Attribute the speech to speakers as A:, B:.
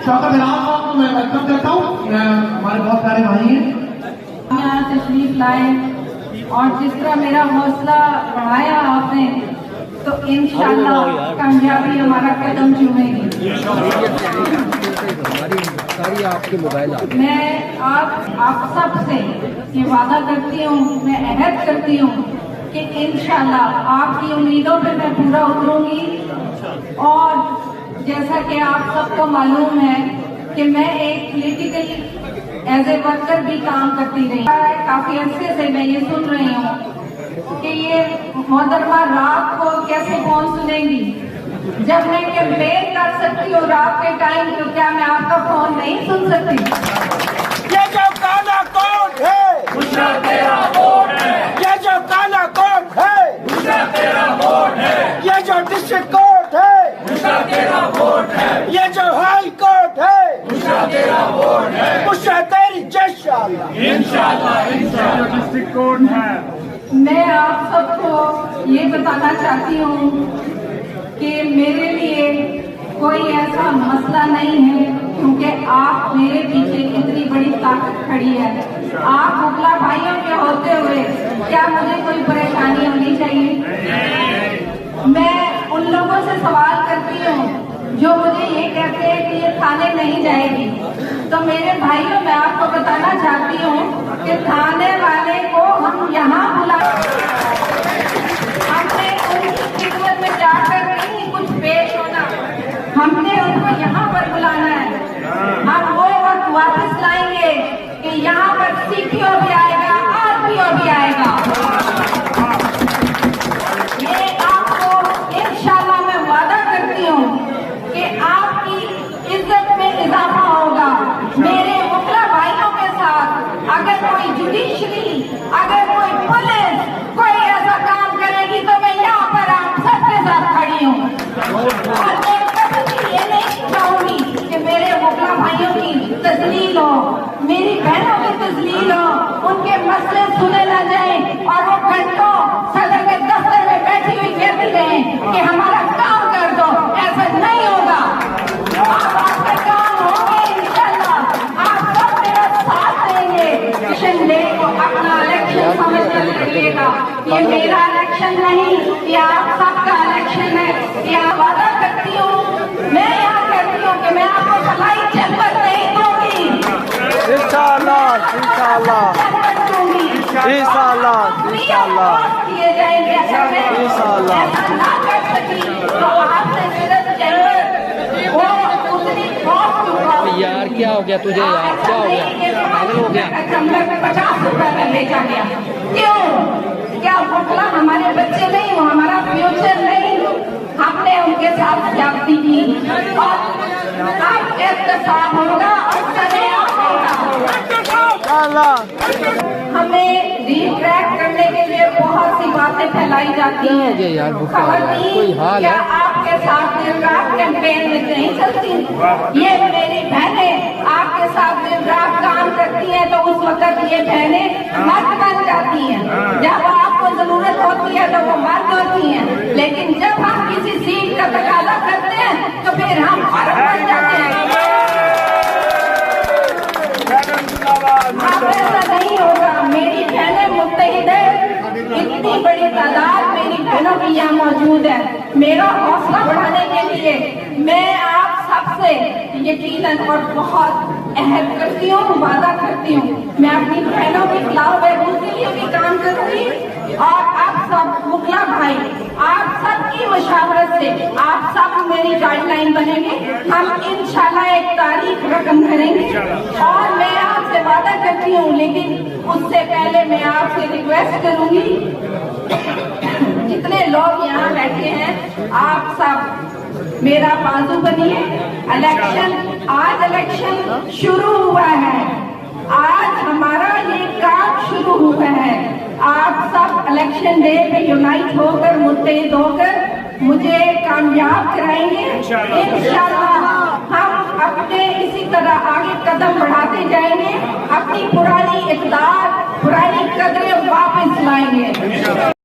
A: शौकत बिलाल साहब को मैं वेलकम करता हूँ। हमारे बहुत सारे भाई हैं
B: यहाँ तशरीफ लाए और जिस तरह मेरा हौसला बढ़ाया आपने, तो इंशाल्लाह कामयाबी हमारा कदम चूमेगी। मैं आप सब से ये वादा करती हूँ, मैं अहद करती हूँ कि इंशाल्लाह आपकी उम्मीदों पे मैं पूरा उतरूंगी। और जैसा कि आप सबको मालूम है कि मैं एक पॉलिटिकल एज ए वर्कर भी काम करती रही। काफी अरसे से मैं ये सुन रही हूँ कि ये मोहतरमा रात को कैसे फोन सुनेंगी। जब मैं कैंपेन कर सकती हूँ रात के टाइम, तो क्या मैं आपका फोन नहीं सुन सकती?
C: ये जो काला कोट है दूसरा तेरा वोट है, ये जो काला कोट है दूसरा तेरा वोट है, ये जो डिस्ट्रिक्ट कोर्ट है दूसरा तेरा वोट है, ये जो हाई कोर्ट है दूसरा तेरा वोट है, दूसरा तेरी इंशाल्लाह डिस्ट्रिक्ट कोर्ट है।
B: मैं आप सबको ये बताना चाहती हूँ कि मेरे लिए कोई ऐसा मसला नहीं है, क्योंकि आप मेरे पीछे इतनी बड़ी ताकत खड़ी है। आप मुगला भाइयों के होते हुए क्या मुझे कोई परेशानी होनी चाहिए? मैं उन लोगों से सवाल करती हूँ जो मुझे ये कहते हैं कि ये थाने नहीं जाएगी। तो मेरे भाइयों, मैं आपको बताना चाहती हूँ कि थाने वाले को हम यहाँ बुला, हमने उनकी खिदमत में जाकर नहीं कुछ पेश होना, हमने उनको यहाँ पर बुलाना है। हम वो वक्त वापस लाएंगे कि यहाँ पर सीपीओ भी आएगा, आरपीओ भी आएगा। ये आपको इंशाल्लाह मैं वादा करती हूँ कि आपकी इज्जत में इजाफा होगा। मेरे मुगला भाइयों के साथ अगर कोई जुडिशरी, अगर कोई पुलिस कोई ऐसा काम करेगी, तो मैं यहाँ पर आप सबके साथ खड़ी हूँ। और मैं कभी ये नहीं चाहूंगी कि मेरे मुगला भाइयों की तजलील हो, मेरी बहनों की तजलील हो, उनके मसले सुने न जाए और वो घंटों सदर के दफ्तर में बैठी हुई कहती रहे कि हमारा काम कर दो। ऐसा नहीं होगा। आप आपका काम होंगे इंशाल्लाह। आप सब मेरा साथ देंगे। किशन डे को अपना इलेक्शन समझ कर रखिएगा। ये मेरा इलेक्शन नहीं, ये आप सबका इलेक्शन है। ये वादा करती हूँ, मैं यहाँ कहती हूँ कि मैं आपको भलाई चैम्बर नहीं दूंगी।
C: इंशाल्लाह इंशाल्लाह इंशाल्लाह इंशाल्लाह
B: किए जाएंगे।
C: इंशाल्लाह।
B: ऐसा ना कर सकी तो आपने सिर्फ चैम्बर वो उतनी कॉस्ट चुका।
D: यार क्या हो गया तुझे यार, क्या हो गया, पागल हो गया?
B: चैम्बर में 50 रुपए में बेचा गया। क्यों? क्या मुगला हमारे बच्चे नहीं, वो हमारा फ्यूचर नहीं? हमने उनके साथ जाती की और अब एहतसाब होगा और सरेआम होगा। हमें रीट्रैक करने के लिए बहुत सी बातें फैलाई जाती हैं।
D: यार
B: कोई हाल है? आपके साथ दिन रात कैंपेन में नहीं चलती? ये मेरी बहनें आपके साथ दिन रात काम करती हैं, तो उस वक्त ये बहनें मर्द बन जाती हैं। जब आपको जरूरत होती है तो वो मर्द होती हैं, लेकिन जब हम किसी सीट का तकाजा करते हैं तो फिर हम मर्द बन जाते हैं। अब ऐसा नहीं होगा। मेरी बहनें मुत्तहिद है, इतनी बड़ी तादाद मेरी बहनों की यहाँ मौजूद है। मेरा हौसला बढ़ाने के लिए मैं आप सबसे यकीनन और बहुत अहद करती हूँ, वादा करती हूँ, मैं अपनी बहनों की फलाह बहबूद के लिए भी काम करूंगी। और आप सब मुगला भाई, आप सबकी मुशावरत से आप सब मेरी गाइडलाइन बनेंगे। हम इंशाल्लाह एक तारीख रकम करेंगे और मैं आपसे वादा करती हूँ, लेकिन उससे पहले मैं आपसे रिक्वेस्ट करूंगी, जितने लोग यहाँ बैठे हैं आप सब मेरा बाजू बनिए। आज इलेक्शन शुरू हुआ है, आज हमारा ये काम शुरू हुआ है। आप सब इलेक्शन डे पे यूनाइट होकर, मुत्तहिद होकर मुझे कामयाब कराएंगे इंशाल्लाह। हम अपने इसी तरह आगे कदम बढ़ाते जाएंगे, अपनी पुरानी इक़्तिदार, पुरानी कदरें वापस लाएंगे।